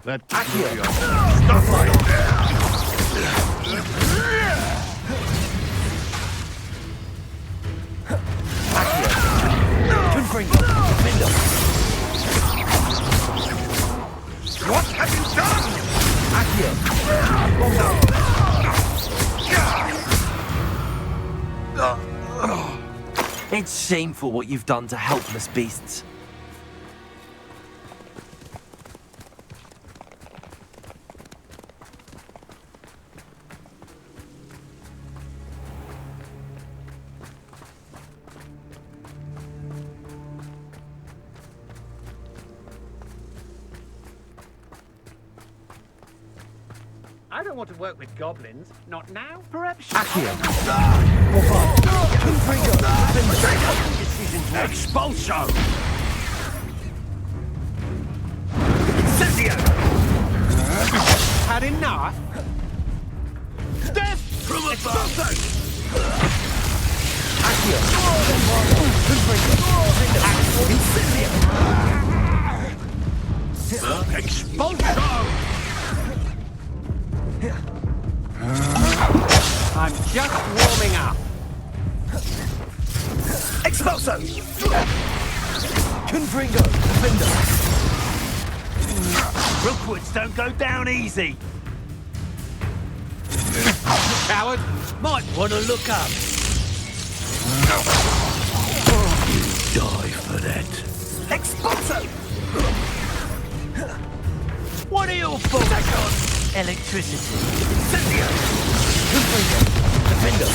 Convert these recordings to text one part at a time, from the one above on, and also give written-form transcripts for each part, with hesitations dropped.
That Accio. Stop right there! Confringo. Defender. What have you done? Accio. It's shameful what you've done to helpless beasts. I don't want to work with goblins. Not now. Perhaps. Accio. Expulso! Incendio! Had enough. Death from above! Accio. Incendio! Expulso! I'm just warming up. Expulso! Confringo! Defender! Rookwoods don't go down easy! Coward. Might want to look up. You die for that. Expulso! What are your thoughts? Electricity. Incendio! Confringo! Defender!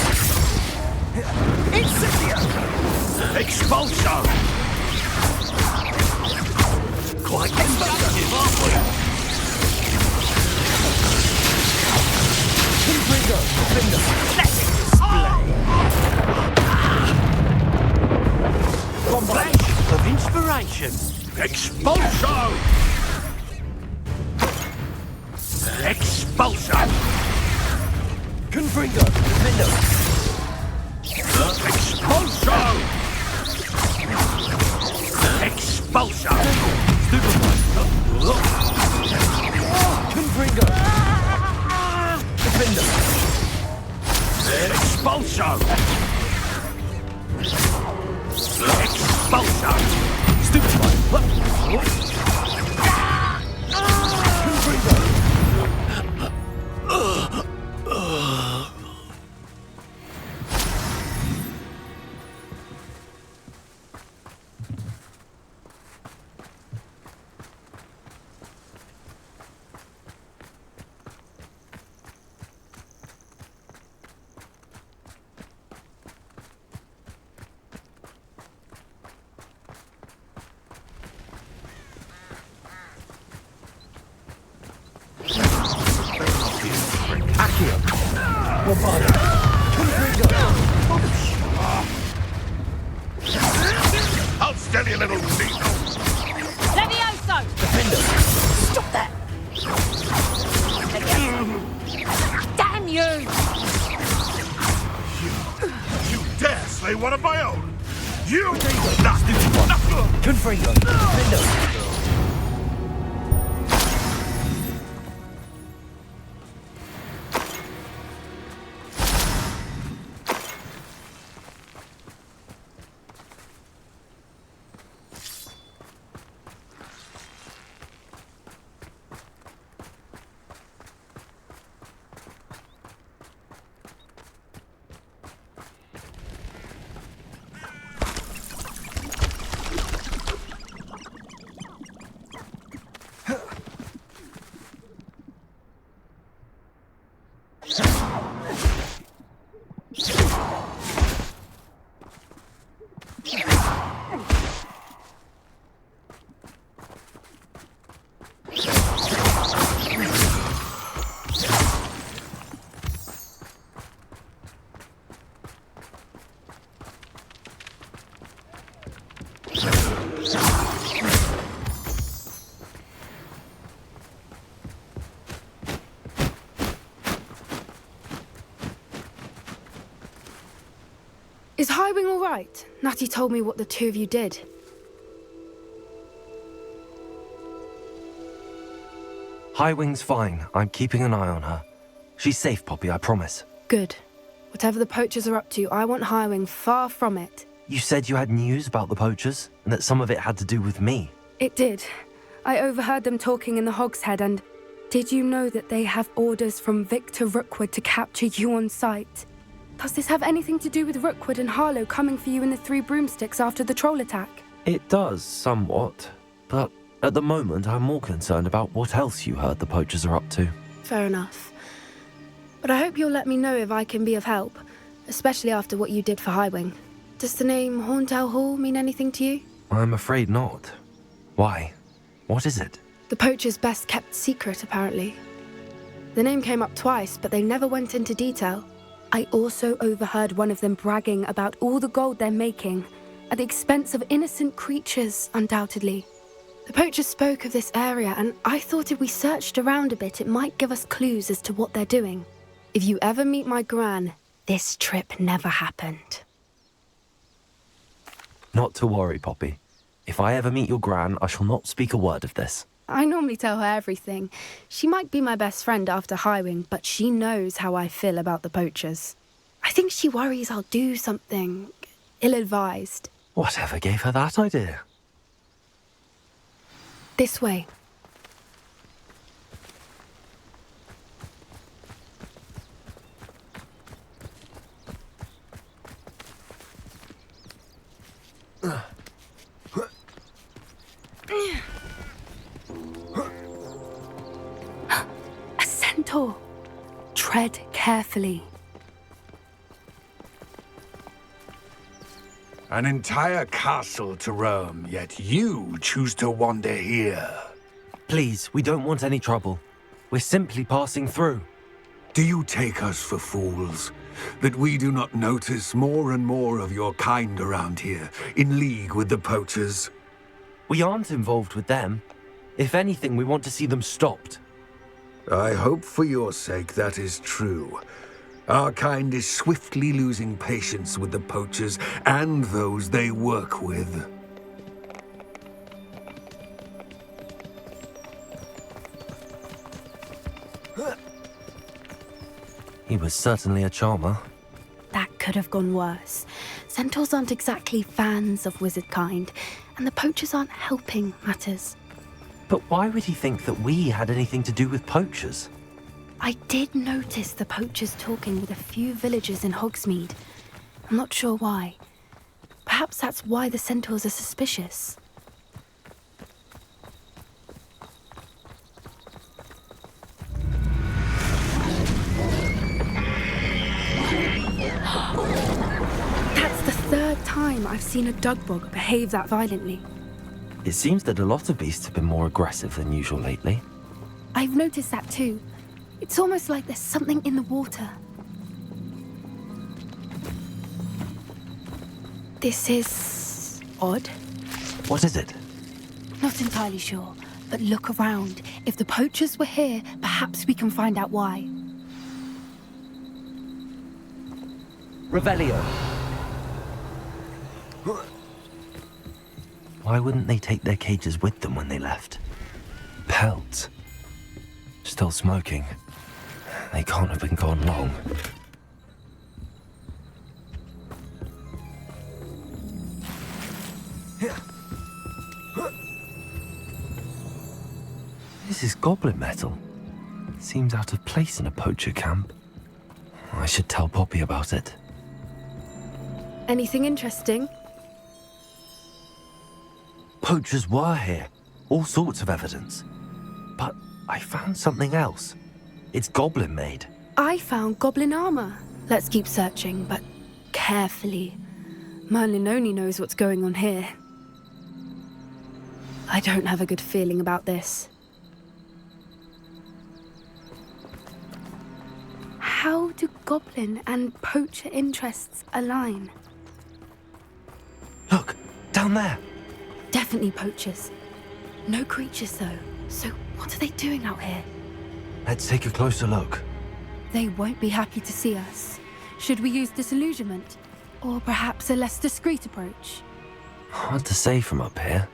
Incendio! Expulso! Quite constructive, aren't we? Confringo! Defender! Let it display! Flash of inspiration! Expulso! Expulso! Confringo! Defender! Expulso! Expulso! Confringo! Defender! Expulso! Expulso! Stupefy! Confringo! Accio. Roboto. Confringo. I'll steady a little Zeno. Levioso! Defender. Stop that. Damn you! You dare slay one of my own? You! Confringo. Defender. Is Highwing all right? Natty told me what the two of you did. Highwing's fine. I'm keeping an eye on her. She's safe, Poppy, I promise. Good. Whatever the poachers are up to, I want Highwing far from it. You said you had news about the poachers, and that some of it had to do with me. It did. I overheard them talking in the Hogshead, and did you know that they have orders from Victor Rookwood to capture you on sight? Does this have anything to do with Rookwood and Harlow coming for you in the Three Broomsticks after the troll attack? It does, somewhat. But at the moment, I'm more concerned about what else you heard the poachers are up to. Fair enough. But I hope you'll let me know if I can be of help, especially after what you did for Highwing. Does the name Horntail Hall mean anything to you? I'm afraid not. Why? What is it? The poacher's best kept secret, apparently. The name came up twice, but they never went into detail. I also overheard one of them bragging about all the gold they're making, at the expense of innocent creatures, undoubtedly. The poachers spoke of this area, and I thought if we searched around a bit, it might give us clues as to what they're doing. If you ever meet my gran, this trip never happened. Not to worry, Poppy. If I ever meet your gran, I shall not speak a word of this. I normally tell her everything. She might be my best friend after Highwing, but she knows how I feel about the poachers. I think she worries I'll do something ill-advised. Whatever gave her that idea? This way. A centaur. Tread carefully. An entire castle to roam, yet you choose to wander here. Please, we don't want any trouble. We're simply passing through. Do you take us for fools? That we do not notice more and more of your kind around here, in league with the poachers? We aren't involved with them. If anything, we want to see them stopped. I hope for your sake that is true. Our kind is swiftly losing patience with the poachers and those they work with. He was certainly a charmer. That could have gone worse. Centaurs aren't exactly fans of wizard kind, and the poachers aren't helping matters. But why would he think that we had anything to do with poachers? I did notice the poachers talking with a few villagers in Hogsmeade. I'm not sure why. Perhaps that's why the centaurs are suspicious. That's the third time I've seen a dugbog behave that violently. It seems that a lot of beasts have been more aggressive than usual lately. I've noticed that too. It's almost like there's something in the water. This is odd. What is it? Not entirely sure, but look around. If the poachers were here, perhaps we can find out why. Revelio. Why wouldn't they take their cages with them when they left? Pelts. Still smoking. They can't have been gone long. This is goblin metal. Seems out of place in a poacher camp. I should tell Poppy about it. Anything interesting? Poachers were here. All sorts of evidence. But I found something else. It's goblin made. I found goblin armor. Let's keep searching, but carefully. Merlin only knows what's going on here. I don't have a good feeling about this. How do goblin and poacher interests align? Look, down there. Definitely poachers. No creatures, though. So what are they doing out here? Let's take a closer look. They won't be happy to see us. Should we use disillusionment? Or perhaps a less discreet approach? Hard to say from up here.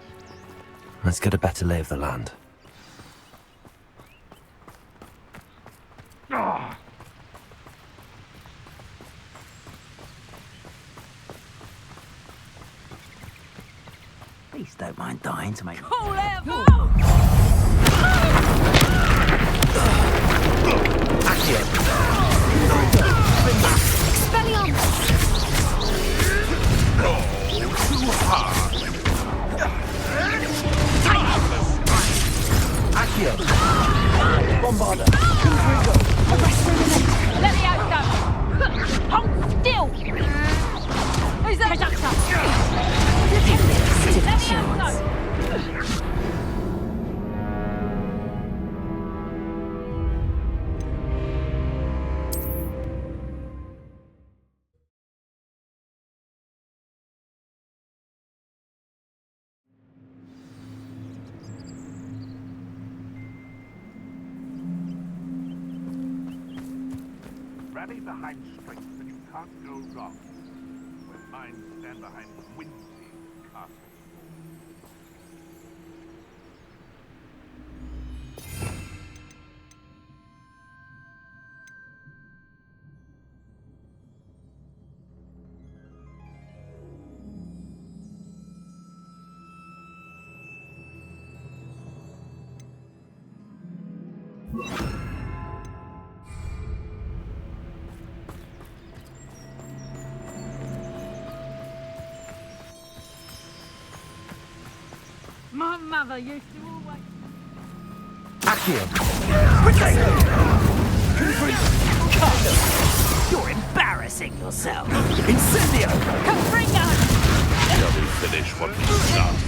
Let's get a better lay of the land. don't mind dying to make... Call out! Accio! Expelliarmus! Accio! Bombarda! Confringo! Levioso! Hold still! Who's that? Reductor! Levioso! Rally behind strength and you can't go wrong. When minds stand behind Wincy Castle. My mother used to always... Accio! Potato! Confringo! You're embarrassing yourself! Incendio! Confringo! Shall we finish what we started?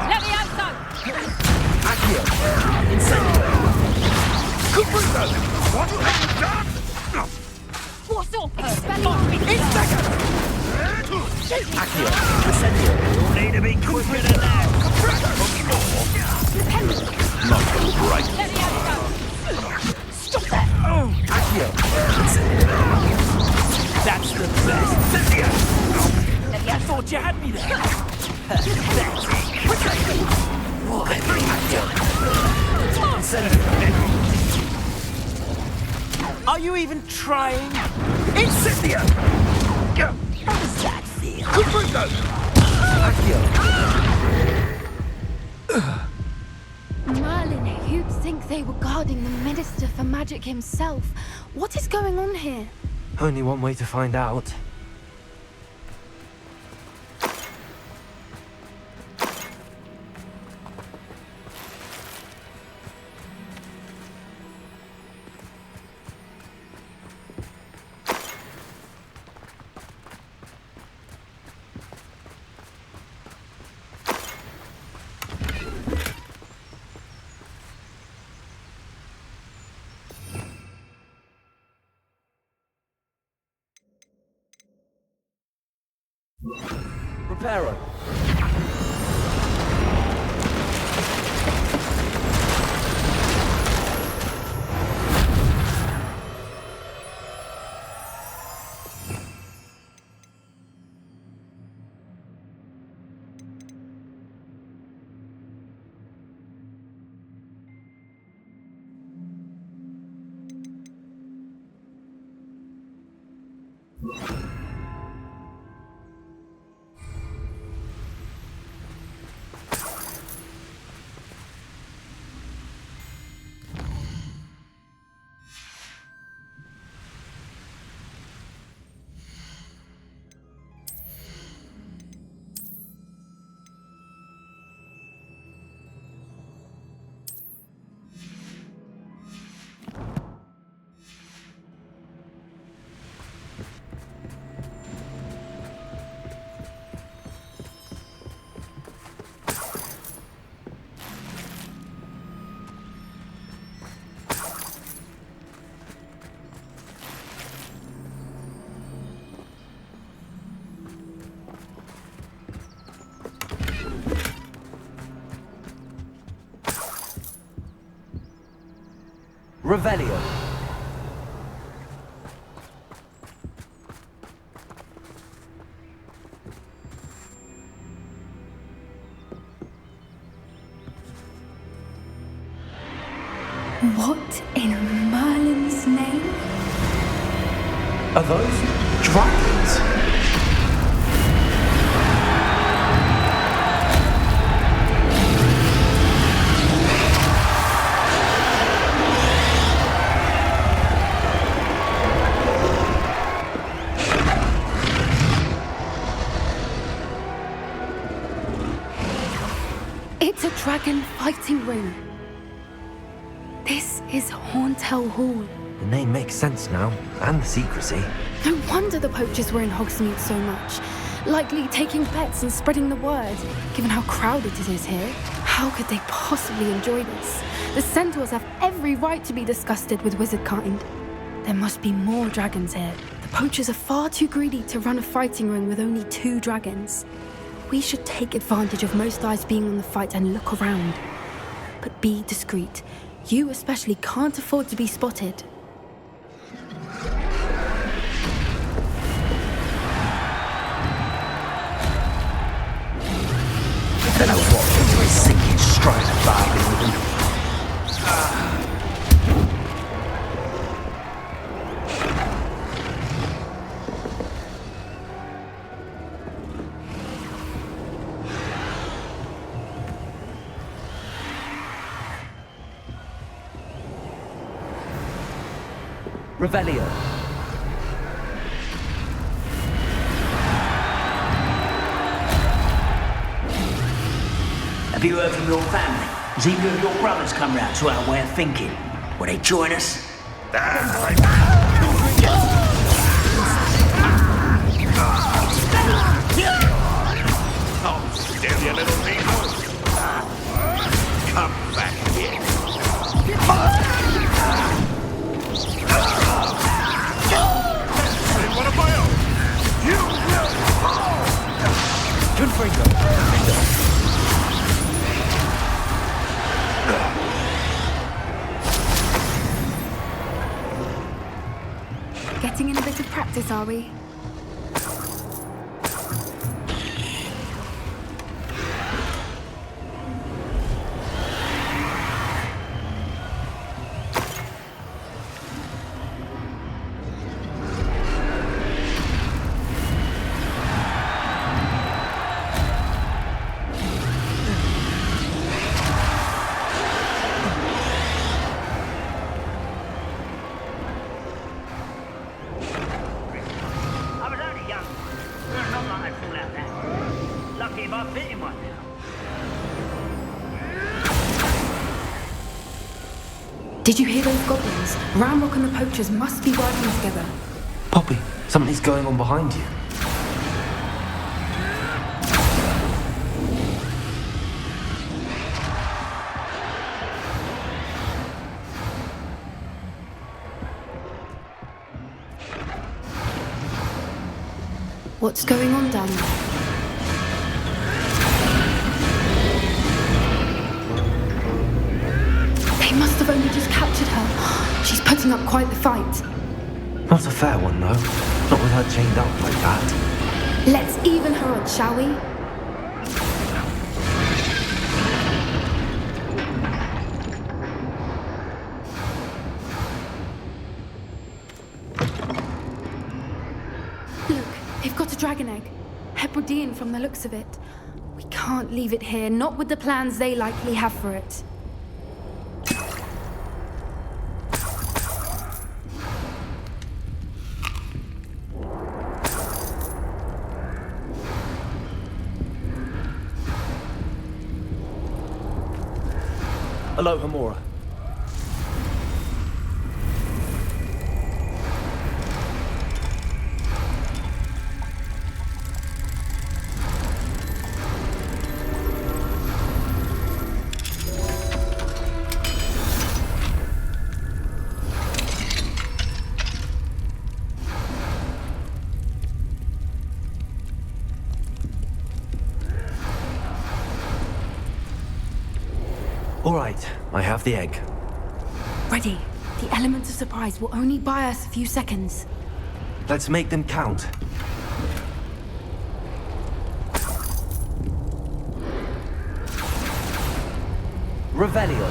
Levioso! Accio! Incendio! Confringo! What have you done? What's up? Instacco! Accio! Incendio! You'll need to be quicker than that! Not so bright. Levioso! Stop that! Accio! Incendio! That's the best! Incendio! I thought you had me there! That's it! Why? Accio! Incendio! Are you even trying? Incendio! How does that feel? Accio! Merlin, you'd think they were guarding the Minister for Magic himself. What is going on here? Only one way to find out. Reparo! Revelio. What in Merlin's name? Are those dragons? It's a dragon fighting ring. This is Horntail Hall. The name makes sense now, and the secrecy. No wonder the poachers were in Hogsmeade so much. Likely taking bets and spreading the word, given how crowded it is here. How could they possibly enjoy this? The centaurs have every right to be disgusted with wizard kind. There must be more dragons here. The poachers are far too greedy to run a fighting ring with only 2 dragons. We should take advantage of most eyes being on the fight and look around. But be discreet. You especially can't afford to be spotted. I don't know what into his sinking stride of bargain with him. Revelio. Have you heard from your family? Has either of your brothers come round to our way of thinking? Will they join us? Oh, still, you little thing. Come back here. What a bio! You will fall! Confringo. Getting in a bit of practice, are we? I was only young. Not like I'd fall out that. Lucky if I bit him one now. Did you hear those goblins? Ramrock and the poachers must be working together. Poppy, something's going on behind you. What's going on down there? They must have only just captured her. She's putting up quite the fight. Not a fair one, though. Not with her chained up like that. Let's even her odds, shall we? Look, they've got a dragon egg. Hebridean from the looks of it. We can't leave it here, not with the plans they likely have for it. Hello, Hamora. All right, I have the egg. Ready. The element of surprise will only buy us a few seconds. Let's make them count. Revelio.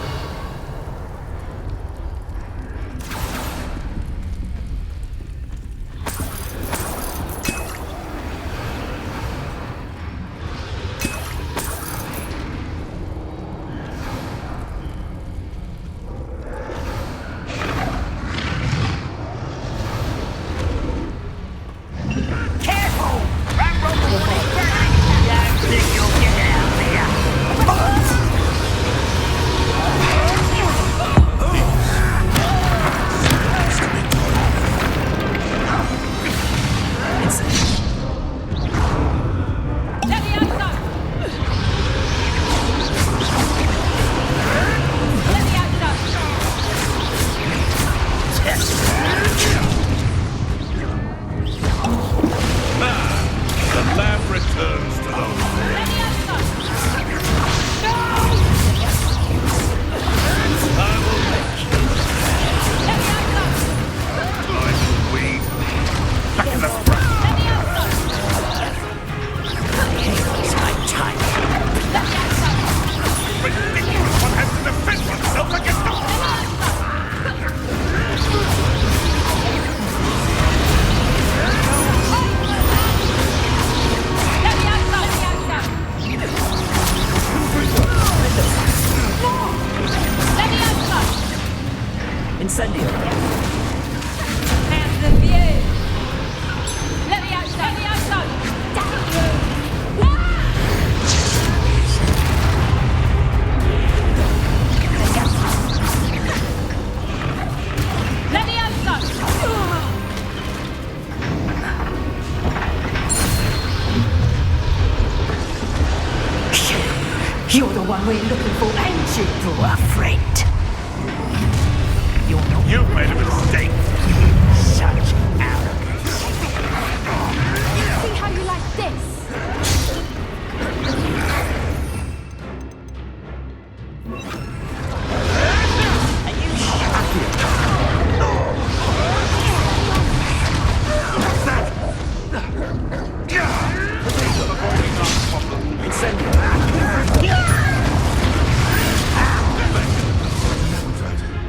You're the one we're looking for, ain't you, poor friend? You're not. You've made a mistake. Such arrogance. See how you like this?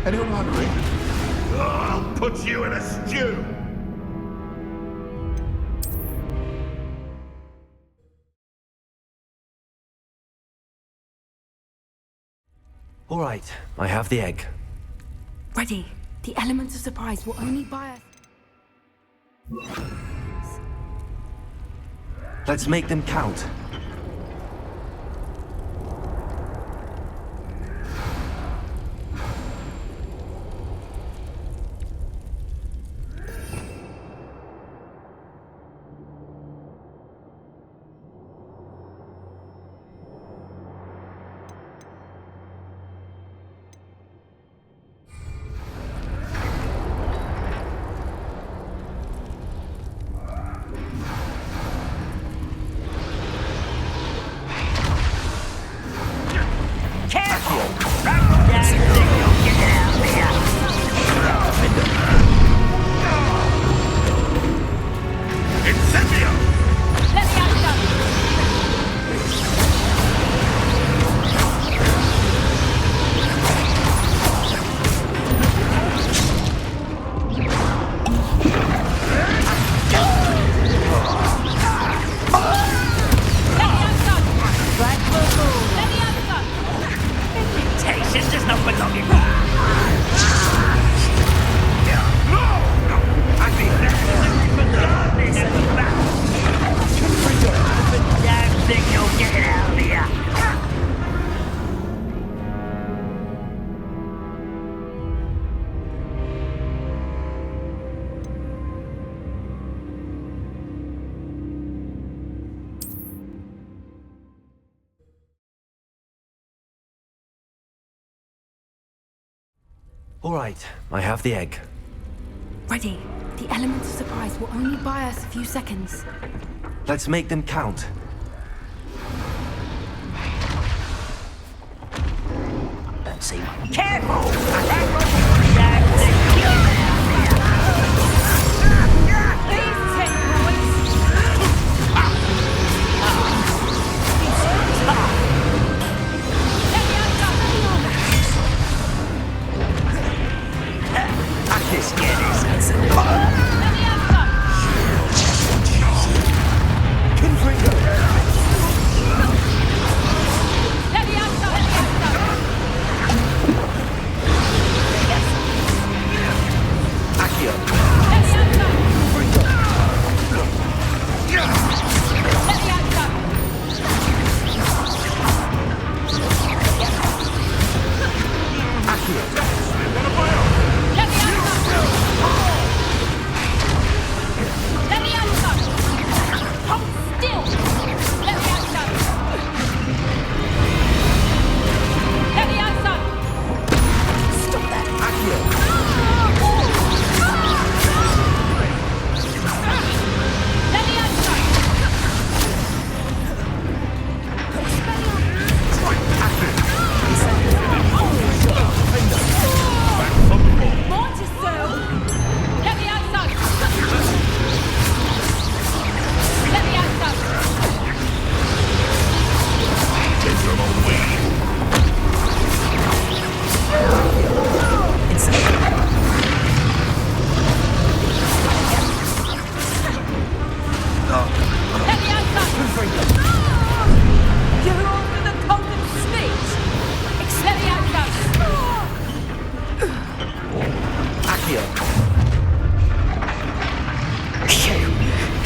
Anyone hungry? I'll put you in a stew. All right, I have the egg. Ready. The element of surprise will only buy us. Let's make them count. All right, I have the egg. Ready. The element of surprise will only buy us a few seconds. Let's make them count. Don't see one. Careful!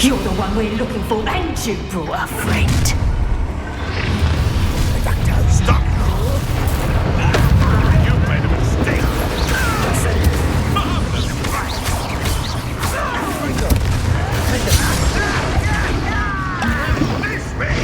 You're the one we're looking for, ain't you, poor friend? Stop! You've made a mistake. This way!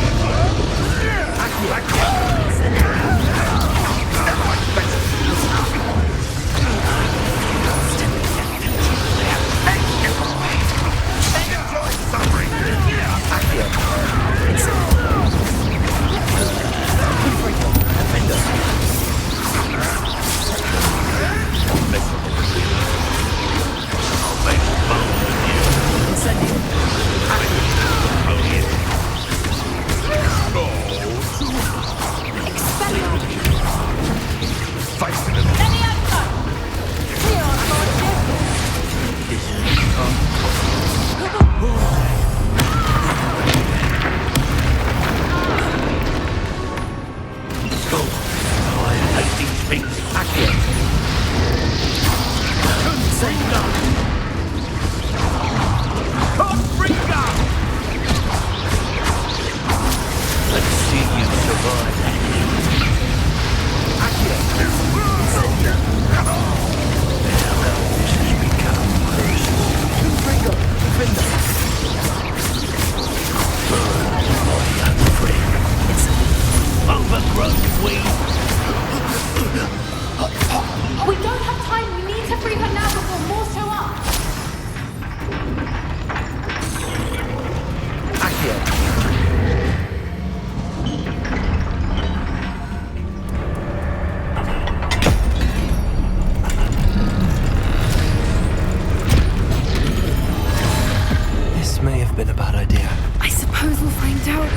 you survive. Overgrown weed. We don't have time. We need to free her now before more show up. This may have been a bad idea. I suppose we'll find out.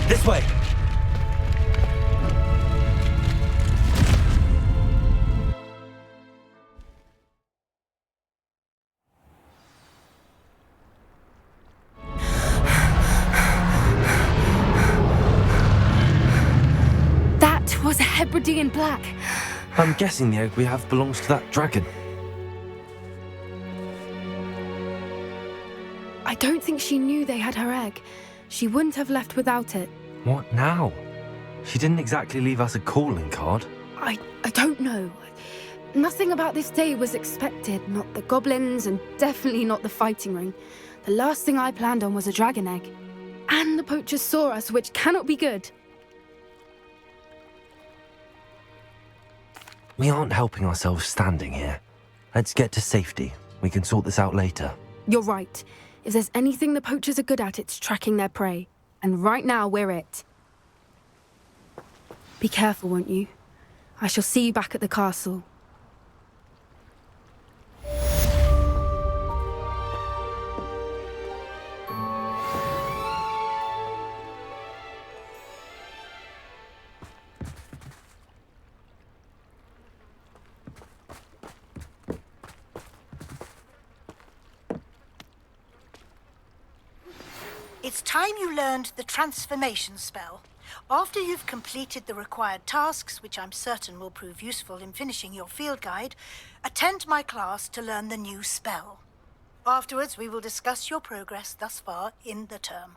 This way! That was a Hebridean black. I'm guessing the egg we have belongs to that dragon. I don't think she knew they had her egg. She wouldn't have left without it. What now? She didn't exactly leave us a calling card. I don't know. Nothing about this day was expected. Not the goblins, and definitely not the fighting ring. The last thing I planned on was a dragon egg. And the poachers saw us, which cannot be good. We aren't helping ourselves standing here. Let's get to safety. We can sort this out later. You're right. If there's anything the poachers are good at, it's tracking their prey. And right now, we're it. Be careful, won't you? I shall see you back at the castle. It's time you learned the transformation spell. After you've completed the required tasks, which I'm certain will prove useful in finishing your field guide, attend my class to learn the new spell. Afterwards, we will discuss your progress thus far in the term.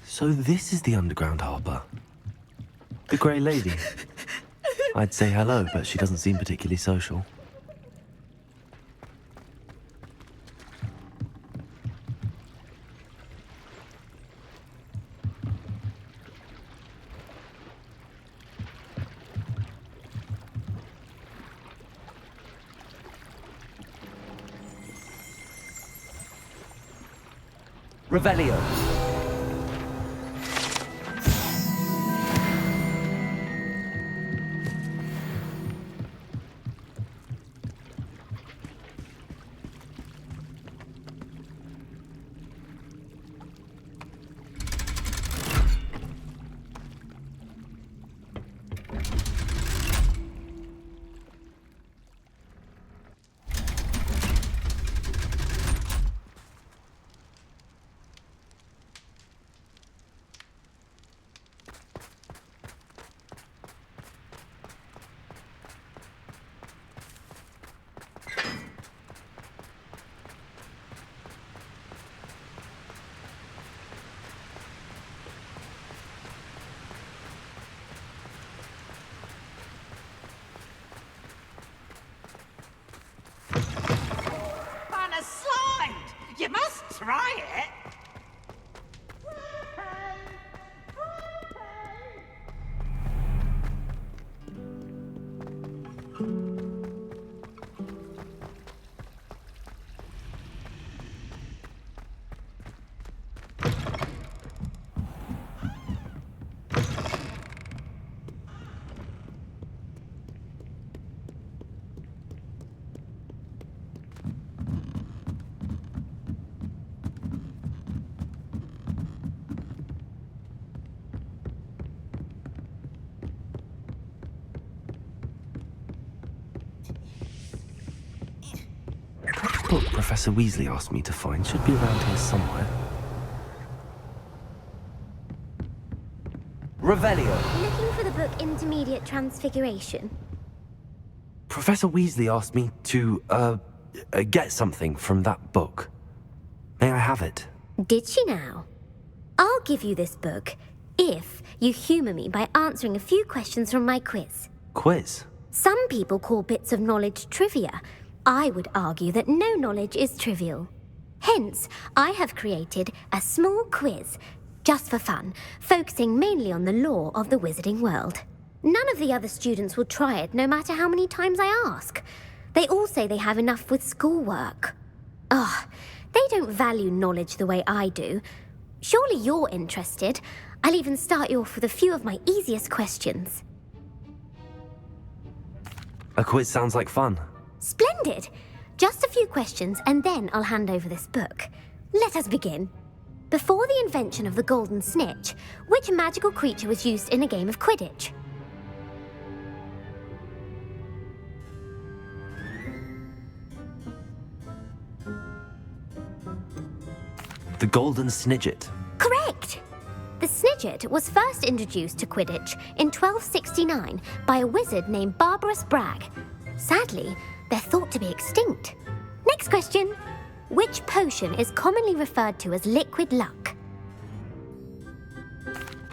So this is the underground harbour. The Grey Lady. I'd say hello, but she doesn't seem particularly social. Revelio. On a slide! You must try it! The book Professor Weasley asked me to find should be around here somewhere. Revelio. Looking for the book Intermediate Transfiguration? Professor Weasley asked me to, get something from that book. May I have it? Did she now? I'll give you this book if you humour me by answering a few questions from my quiz. Quiz? Some people call bits of knowledge trivia. I would argue that no knowledge is trivial. Hence, I have created a small quiz, just for fun, focusing mainly on the lore of the wizarding world. None of the other students will try it, no matter how many times I ask. They all say they have enough with schoolwork. Ugh, they don't value knowledge the way I do. Surely you're interested. I'll even start you off with a few of my easiest questions. A quiz sounds like fun. Splendid! Just a few questions and then I'll hand over this book. Let us begin. Before the invention of the golden snitch, which magical creature was used in a game of Quidditch? The Golden Snidget. Correct! The Snidget was first introduced to Quidditch in 1269 by a wizard named Barbarous Bragg. Sadly, they're thought to be extinct. Next question. Which potion is commonly referred to as liquid luck?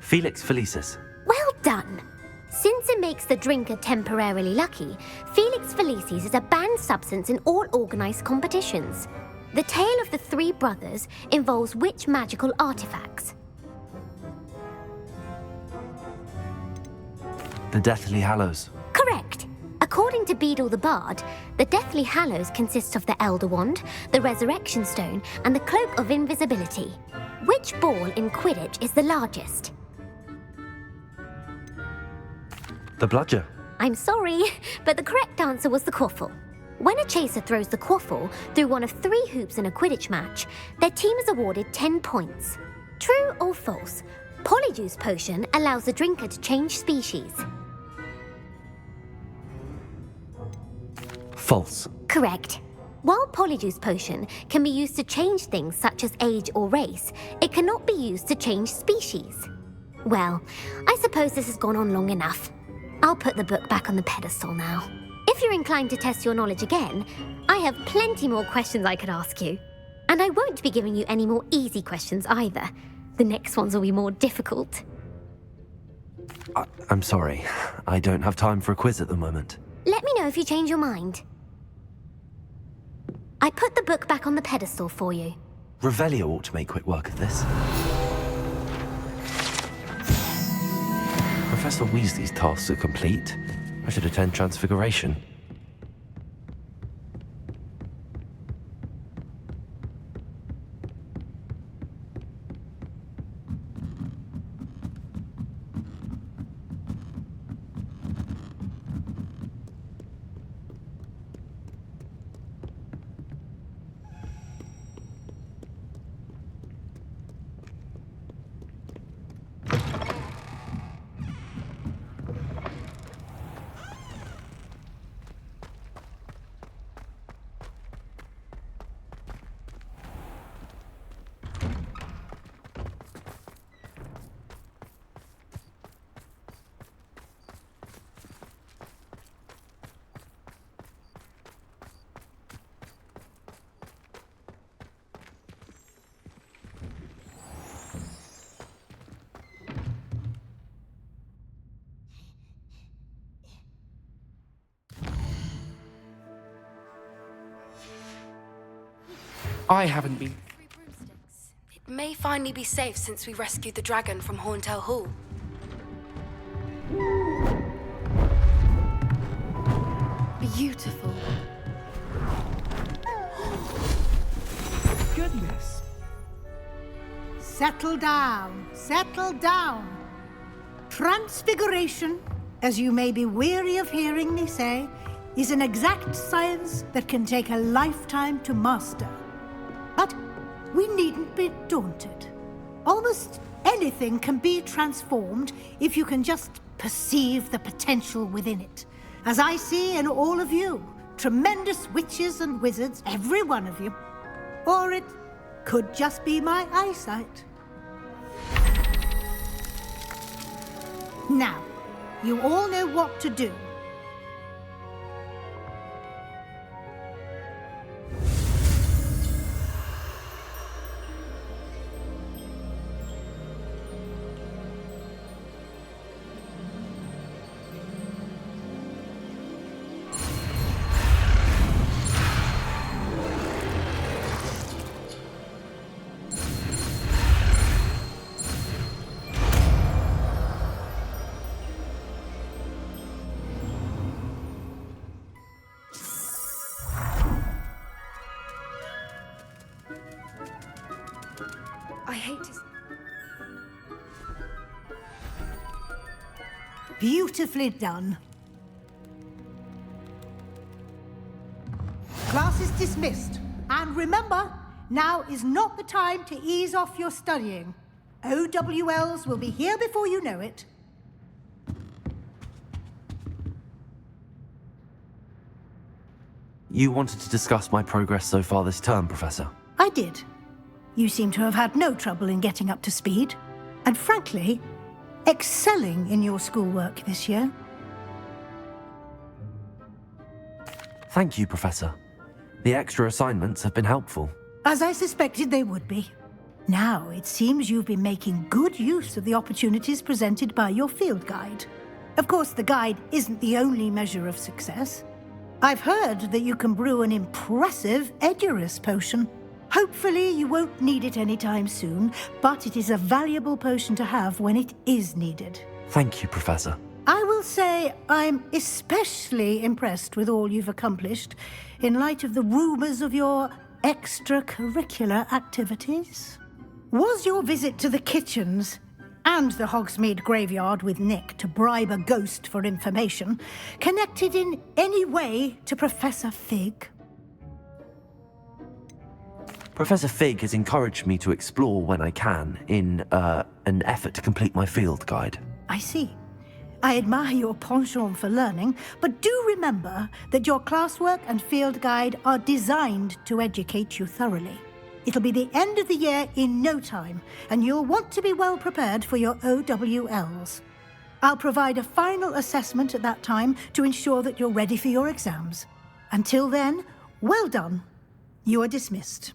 Felix Felicis. Well done! Since it makes the drinker temporarily lucky, Felix Felicis is a banned substance in all organised competitions. The tale of the three brothers involves which magical artifacts? The Deathly Hallows. Correct! According to Beedle the Bard, the Deathly Hallows consists of the Elder Wand, the Resurrection Stone, and the Cloak of Invisibility. Which ball in Quidditch is the largest? The Bludger. I'm sorry, but the correct answer was the Quaffle. When a chaser throws the Quaffle through one of 3 hoops in a Quidditch match, their team is awarded 10 points. True or false? Polyjuice Potion allows the drinker to change species. False. Correct. While Polyjuice Potion can be used to change things such as age or race, it cannot be used to change species. Well, I suppose this has gone on long enough. I'll put the book back on the pedestal now. If you're inclined to test your knowledge again, I have plenty more questions I could ask you. And I won't be giving you any more easy questions either. The next ones will be more difficult. I'm sorry. I don't have time for a quiz at the moment. Let me know if you change your mind. I put the book back on the pedestal for you. Revelio ought to make quick work of this. Professor Weasley's tasks are complete. I should attend Transfiguration. I haven't been. 3 broomsticks. It may finally be safe since we rescued the dragon from Horntail Hall. Beautiful. Goodness. Settle down, settle down. Transfiguration, as you may be weary of hearing me say, is an exact science that can take a lifetime to master. But we needn't be daunted. Almost anything can be transformed if you can just perceive the potential within it. As I see in all of you, tremendous witches and wizards, every one of you. Or it could just be my eyesight. Now, you all know what to do. I hate to... Beautifully done. Class is dismissed. And remember, now is not the time to ease off your studying. OWLs will be here before you know it. You wanted to discuss my progress so far this term, Professor? I did. You seem to have had no trouble in getting up to speed. And frankly, excelling in your schoolwork this year. Thank you, Professor. The extra assignments have been helpful. As I suspected they would be. Now, it seems you've been making good use of the opportunities presented by your field guide. Of course, the guide isn't the only measure of success. I've heard that you can brew an impressive Edurus potion. Hopefully, you won't need it anytime soon, but it is a valuable potion to have when it is needed. Thank you, Professor. I will say I'm especially impressed with all you've accomplished in light of the rumors of your extracurricular activities. Was your visit to the kitchens and the Hogsmeade graveyard with Nick to bribe a ghost for information connected in any way to Professor Fig? Professor Fig has encouraged me to explore when I can in an effort to complete my field guide. I see. I admire your penchant for learning, but do remember that your classwork and field guide are designed to educate you thoroughly. It'll be the end of the year in no time, and you'll want to be well prepared for your OWLs. I'll provide a final assessment at that time to ensure that you're ready for your exams. Until then, well done. You are dismissed.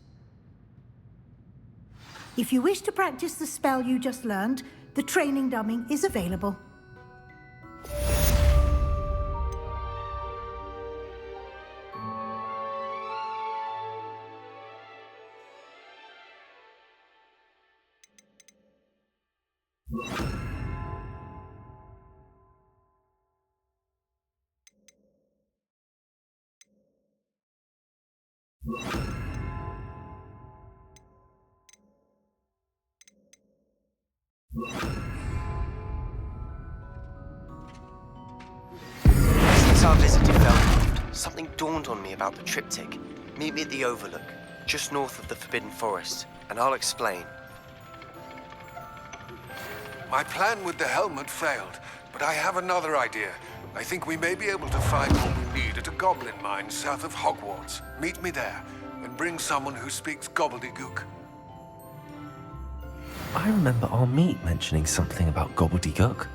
If you wish to practice the spell you just learned, the training dummy is available. Since our visit to Feldcroft, something dawned on me about the triptych. Meet me at the Overlook, just north of the Forbidden Forest, and I'll explain. My plan with the helmet failed, but I have another idea. I think we may be able to find what we need at a goblin mine south of Hogwarts. Meet me there, and bring someone who speaks gobbledygook. I remember our meet mentioning something about gobbledygook.